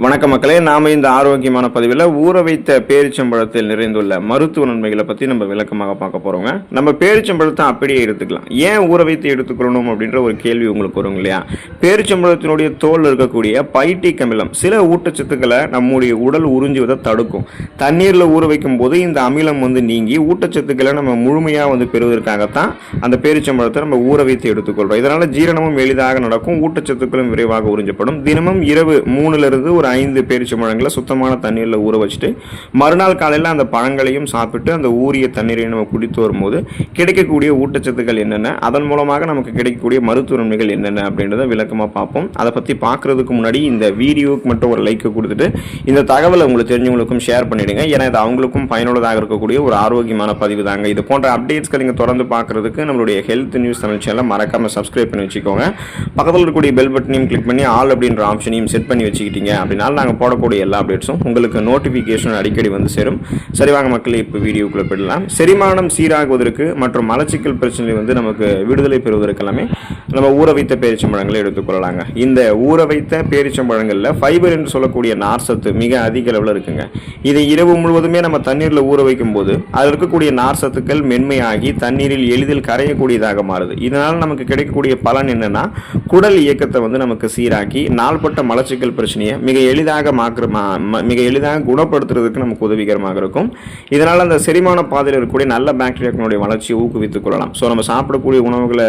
வணக்க மக்களே, நாம இந்த ஆரோக்கியமான பதிவில் ஊற வைத்த பேரிச்சம்பழத்தில் நிறைந்துள்ள மருத்துவ நன்மைகளை பற்றி நம்ம விளக்கமாக பார்க்க போகிறோங்க. நம்ம பேரிச்சம்பழத்தை அப்படியே எடுத்துக்கலாம். ஏன் ஊற வைத்து எடுத்துக்கொள்ளணும் அப்படின்ற ஒரு கேள்வி உங்களுக்கு வரும் இல்லையா? பேரிச்சம்பழத்தினுடைய தோல் இருக்கக்கூடிய பைட்டிக் அமிலம் சில ஊட்டச்சத்துக்களை நம்முடைய உடல் உறிஞ்சுவதை தடுக்கும். தண்ணீரில் ஊற வைக்கும் போது இந்த அமிலம் நீங்கி ஊட்டச்சத்துக்களை நம்ம முழுமையாக பெறுவதற்காகத்தான் அந்த பேரிச்சம்பழத்தை நம்ம ஊற வைத்து எடுத்துக்கொள்கிறோம். இதனால் ஜீரணமும் எளிதாக நடக்கும், ஊட்டச்சத்துக்களும் விரைவாக உறிஞ்சப்படும். தினமும் இரவு 3லிருந்து ஒரு 5 பேரிச்சம்பழங்களை சுத்தமான தண்ணீரில் ஊற வச்சுட்டு மறுநாள் காலையில் அந்த பழங்களையும் சாப்பிட்டு அந்த ஊறிய தண்ணீரையும் நம்ம குடித்து வரும்போது கிடைக்கக்கூடிய ஊட்டச்சத்துக்கள் என்னென்ன, அதன் மூலமாக நமக்கு கிடைக்கக்கூடிய மருத்துவ நன்மைகள் என்னென்ன அப்படின்றத விளக்கமாக பார்ப்போம். அதை பற்றி பார்க்குறதுக்கு முன்னாடி இந்த வீடியோவுக்கு மட்டும் ஒரு லைக் கொடுத்துட்டு இந்த தகவலை உங்களுக்கு தெரிஞ்சவங்களுக்கும் ஷேர் பண்ணிவிடுங்க. ஏன்னா இது அவங்களுக்கும் பயனுள்ளதாக இருக்கக்கூடிய ஒரு ஆரோக்கியமான பதிவு தாங்க. இது போன்ற அப்டேட்ஸ்கள் நீங்கள் தொடர்ந்து பார்க்குறதுக்கு நம்மளுடைய ஹெல்த் நியூஸ் தமிழ் சேனலை மறக்காமல் சப்ஸ்கிரைப் பண்ணி வச்சுக்கோங்க. பக்கத்தில் இருக்கக்கூடிய பெல் பட்டனையும் கிளிக் பண்ணி ஆல் அப்படின்ற ஆப்ஷனையும் செட் பண்ணி வச்சுக்கிட்டீங்க அப்படினால நாங்கள் போடக்கூடிய எல்லா அப்டேட்ஸும் உங்களுக்கு நோட்டிஃபிகேஷன் அடிக்கடி சேரும். சரி வாங்க மக்களே, இப்போ வீடியோக்குள்ளே போயிடலாம். செரிமானம் சீராகுவதற்கு மற்றும் மலச்சிக்கல் பிரச்சனை நமக்கு விடுதலை பெறுவதற்கு எல்லாமே நம்ம ஊற வைத்த பேரிச்சம்பழங்களை எடுத்துக்கொள்ளலாங்க. இந்த ஊற வைத்த பேரிச்சம்பழங்களில் ஃபைபர் என்று சொல்லக்கூடிய நார்சத்து மிக அதிக அளவில் இருக்குங்க. இதை இரவு முழுவதுமே நம்ம தண்ணீரில் ஊற வைக்கும் போது அதில் இருக்கக்கூடிய நார்சத்துக்கள் மென்மையாகி தண்ணீரில் எளிதில் கரையக்கூடியதாக மாறுது. இதனால் நமக்கு கிடைக்கக்கூடிய பலன் என்னன்னா, குடல் இயக்கத்தை நமக்கு சீராக்கி நாள்பட்ட மலச்சிக்கல் பிரச்சனையை மிக எளிதாக குணப்படுத்துறதுக்கு நமக்கு உதவிகரமாக இருக்கும். இதனால் அந்த செரிமான பாதையில் இருக்கக்கூடிய நல்ல பாக்டீரியாக்களுடைய வளர்ச்சியை ஊக்குவித்துக் கொள்ளலாம். ஸோ நம்ம சாப்பிடக்கூடிய உணவுகளை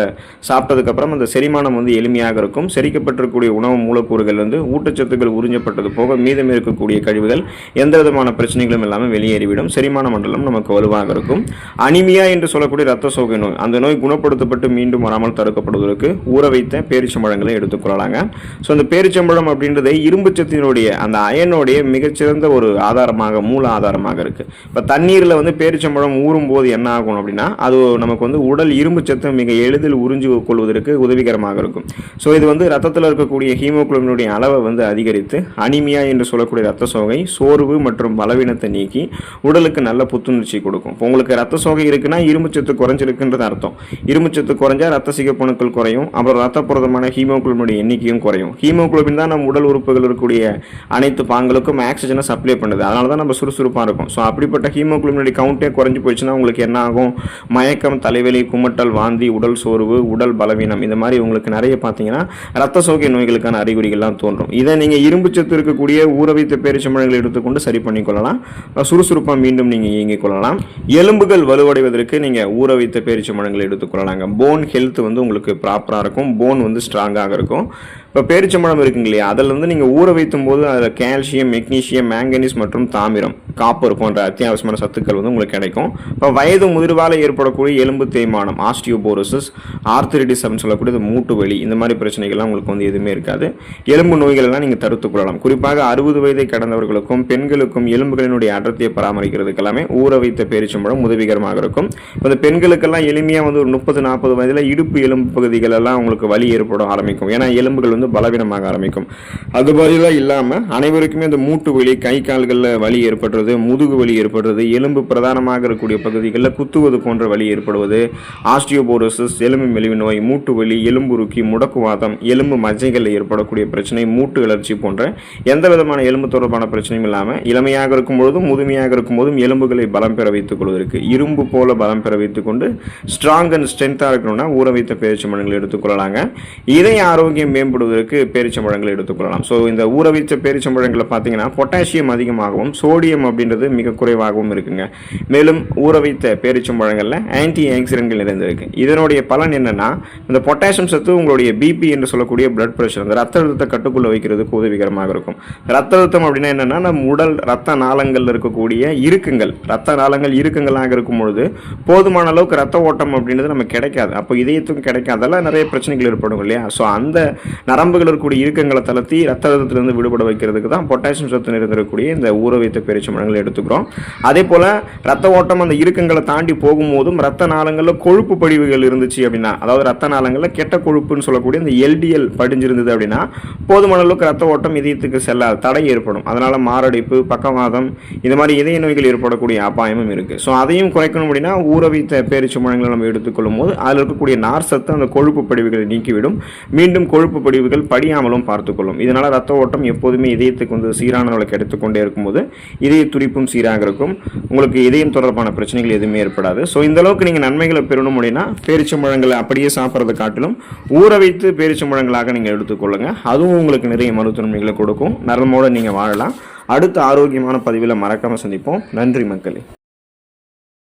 சாப்பிட்டதுக்கப்புறம் அந்த செரிமானம் எளிமையாக இருக்கும். செரிக்கப்பட்டிருக்கக்கூடிய உணவு மூலக்கூறுகள் ஊட்டச்சத்துக்கள் உறிஞ்சப்பட்டது போக மீதம் இருக்கக்கூடிய கழிவுகள் எந்த விதமான பிரச்சனைகளும் இல்லாமல் வெளியேறிவிடும். செரிமான மண்டலம் நமக்கு வலுவாக இருக்கும். அனிமியா என்று சொல்லக்கூடிய ரத்த சோகை நோய், அந்த நோய் குணப்படுத்தப்பட்டு மீண்டும் வராமல் தடுக்கப்படுவதற்கு ஊற வைத்த பேரிச்சம்பழங்களை எடுத்துக்கொள்ளலாங்க. ஸோ அந்த பேரிச்சம்பழம் அப்படின்றது இரும்பு சத்தினுடைய அந்த அயனுடைய மிகச்சிறந்த ஒரு ஆதாரமாக, மூல ஆதாரமாக இருக்கு. இப்போ தண்ணீரில் பேரிச்சம்பழம் ஊறும் போது என்ன ஆகும் அப்படின்னா, அது நமக்கு உடல் இரும்பு சத்தை மிக எளிதில் உறிஞ்சு கொள்வதற்கு உதவிகரமாக இருக்கும். ஸோ இது ரத்தத்தில் இருக்கக்கூடிய ஹீமோகுளோபினுடைய அளவை அதிகரித்து அனிமியா என்று சொல்லக்கூடிய ரத்த சோகை, சோர்வு மற்றும் பலவீனத்தை நீக்கி உடலுக்கு நல்ல புத்துணர்ச்சி கொடுக்கும். இப்போ உங்களுக்கு ரத்த சோகை இருக்குன்னா இரும்பு சத்து குறைஞ்சிருக்குன்றது அர்த்தம். இரும்பு சத்து குறைஞ்சா ரத்த சிகப்பணுக்கள் குறையும், அப்புறம் ரத்த புரதமான ஹீமோகுளோபினுடைய எண்ணிக்கையும் குறையும். ஹீமோகுளோபின் தான் நம்ம உடல் உறுப்புகள் இருக்கக்கூடிய அனைத்து பாங்களுக்கும் ஆக்சிஜனை சப்ளை பண்ணுது. அதனால தான் நம்ம சுறுசுறுப்பாக இருக்கும். ஸோ அப்படிப்பட்ட ஹீமோகுளோபினுடைய கவுண்டே குறைஞ்சி போயிடுச்சுன்னா உங்களுக்கு என்ன ஆகும்? மயக்கம், தலைவலி, குமட்டல், வாந்தி, உடல் சோர்வு, உடல் பலவீனம், இந்த மாதிரி உங்களுக்கு நிறைய பார்த்தீங்கன்னா ரத்த சோகை நோய்களுக்கான அறிகுறிகள்லாம் தோன்றும். இதை நீங்கள் இரும்பு சத்து இருக்கக்கூடிய ஊற வைத்த பேரிச்சம்பழங்களை எடுத்துக்கொண்டு சரி பண்ணிக்கொள்ளலாம். சுறுசுறுப்பாக மீண்டும் நீங்கள் இயங்கிக் கொள்ளலாம். எலும்புகள் வலுவடைவதற்கு நீங்கள் ஊற வைத்த பேரிச்சம்பழங்களை எடுத்துக்கொள்ளலாங்க. போன் ஹெல்த் உங்களுக்கு ப்ராப்பராக இருக்கும். போன் ஸ்ட்ராங்காக இருக்கும். இப்போ பேரிச்சம்பழம் இருக்குங்க இல்லையா, அதில் நீங்கள் ஊற வைக்கும் போது அதில் கால்சியம், மெக்னீசியம், மேங்கனீஸ் மற்றும் தாமிரம், காப்பர் போன்ற அத்தியாவசியமான சத்துக்கள் உங்களுக்கு கிடைக்கும். இப்போ வயது முதிர்வால் ஏற்படக்கூடிய எலும்பு தேய்மானம், ஆஸ்டியோபோரோசிஸ், ஆர்த்தரைட்டிஸ் அப்படின்னு சொல்லக்கூடிய மூட்டு வலி, இந்த மாதிரி பிரச்சனைகள்லாம் உங்களுக்கு எதுவுமே இருக்காது. எலும்பு நோய்களெல்லாம் நீங்கள் தடுத்துக் கொள்ளலாம். குறிப்பாக 60 வயதை கடந்தவர்களுக்கும் பெண்களுக்கும் எலும்புகளினுடைய அடர்த்தியை பராமரிக்கிறதுக்கு எல்லாமே ஊற வைத்த பேரிச்சம்பழம் உதவிகரமாக இருக்கும். இப்போ இந்த பெண்களுக்கெல்லாம் எளிமையாக ஒரு 30-40 வயதில் இடுப்பு எலும்பு பகுதிகள் எல்லாம் உங்களுக்கு வலி ஏற்பட ஆரம்பிக்கும். ஏன்னா எலும்புகள் பலவீனமாக ஆரம்பிக்கும். அது மாதிரிலாம் இல்லாமல் அனைவருக்குமே இந்த மூட்டு வலி, கை கால்களில் வலி ஏற்படுறது, முதுகு வலி ஏற்படுறது, எலும்பு பிரதானமாக இருக்கக்கூடிய பகுதிகளில் குத்துவது போன்ற வலி ஏற்படுவது, ஆஸ்டியோபோரோசிஸ், எலும்பு மெலிவு நோய், மூட்டு வலி, எலும்புருக்கி, முடக்குவாதம், எலும்பு மஜ்ஜைகளில் ஏற்படக்கூடிய பிரச்சனை, மூட்டு வளர்ச்சி போன்ற எந்த விதமான எலும்பு தொடர்பான பிரச்சனையும் இல்லாமல் இளமையாக இருக்கும் பொழுதும் முதுமையாக இருக்கும் போதும் எலும்புகளை பலம் பெற வைத்துக் கொள்வதற்கு, இரும்பு போல பலம் பெற வைத்துக் கொண்டு ஸ்ட்ராங் அண்ட் ஸ்ட்ரென்த்தாக இருக்கணும்னா ஊற வைத்த பேரிச்சம்பழங்களை எடுத்துக்கொள்ளலாங்க. இதய ஆரோக்கியம் மேம்படுவதற்கு பேரிச்சம்பழங்களை எடுத்துக்கொள்ளலாம். ஸோ இந்த ஊற வைத்த பேரிச்சம்பழங்களை பார்த்தீங்கன்னா பொட்டாசியம் அதிகமாகவும் சோடியம் அப்படின்றது மிக குறைவாகவும் இருக்குங்க. மேலும் ஊற வைத்த பேரிச்சம்பழங்களில் ஆன்டி ஆக்சிடென்ட்கள் நிறைந்திருக்கு. இதனுடைய பலன் என்னன்னா, இந்த பொட்டாசியம் சத்து உங்களுடைய பிபி என்று சொல்லக்கூடிய பிளட் பிரஷர், அந்த ரத்த அழுத்தத்தை கட்டுக்குள்ள வைக்கிறதுக்கு உதவிகரமாக இருக்கும். ரத்த அழுத்தம் அப்படின்னா என்னன்னா, நம்ம உடல் ரத்த நாளங்கள் இருக்கக்கூடிய இறுக்கங்கள், ரத்த நாளங்கள் இறுக்கங்களாக இருக்கும் பொழுது போதுமான அளவுக்கு ரத்த ஓட்டம் அப்படின்றது நமக்கு கிடைக்காது. அப்போ இதயத்துக்கும் கிடைக்காதெல்லாம் நிறைய பிரச்சனைகள் ஏற்படும் இல்லையா? ஸோ அந்த நரம்புகள் இருக்கக்கூடிய இறுக்கங்களை தளர்த்தி ரத்த அழுத்தத்திலிருந்து விடுபட வைக்கிறதுக்கு தான் பொட்டாசியம் சத்து நிறைந்திருக்கக்கூடிய இந்த ஊற வைத்த பேரிச்சம்பழங்கள் பழங்கள் எடுத்துக்கிறோம். அதே போல் ரத்த ஓட்டம் அந்த இறுக்கங்களை தாண்டி போகும்போதும் ரத்த நாளங்களில் கொழுப்பு படிவுகள் இருந்துச்சு அப்படின்னா, அதாவது ரத்த நாளங்களில் கெட்ட கொழுப்புன்னு சொல்லக்கூடிய இந்த எல்டிஎல் படிஞ்சிருந்தது அப்படின்னா போதுமான அளவுக்கு ரத்த ஓட்டம் இதயத்துக்கு செல்லாது, தடை ஏற்படும். அதனால் மாரடைப்பு, பக்கவாதம், இந்த மாதிரி இதய நோய்கள் ஏற்படக்கூடிய அபாயமும் இருக்குது. ஸோ அதையும் குறைக்கணும் அப்படின்னா ஊற வைத்த பேரிச்சம்பழங்களை நம்ம எடுத்துக்கொள்ளும் போது அதில் இருக்கக்கூடிய நார் சத்து அந்த கொழுப்பு படிவுகளை நீக்கிவிடும். மீண்டும் கொழுப்பு படிவுகள் படியாமலும் பார்த்துக்கொள்ளும். இதனால் ரத்த ஓட்டம் எப்போதுமே இதயத்துக்கு வந்து சீரான அளவுக்கு எடுத்துக்கொண்டே இருக்கும்போது இதய துடிப்பும் சீராக இருக்கும். உங்களுக்கு இதயம் தொடர்பான பிரச்சனைகள் எதுவுமே ஏற்படாது. ஸோ இந்த அளவுக்கு நீங்கள் நன்மைகளை பெறணும் அப்படின்னா பேரிச்சம்பழங்களை அப்படியே சாப்பிட்றதை காட்டிலும் ஊற வைத்து பேரிச்சம்பழங்களாக நீங்கள் எடுத்துக்கொள்ளுங்க. அதுவும் உங்களுக்கு நிறைய மருத்துவ நன்மைகளை கொடுக்கும். நலமோடு நீங்கள் வாழலாம். அடுத்த ஆரோக்கியமான பதிவில் மறக்காமல் சந்திப்போம். நன்றி மக்களே.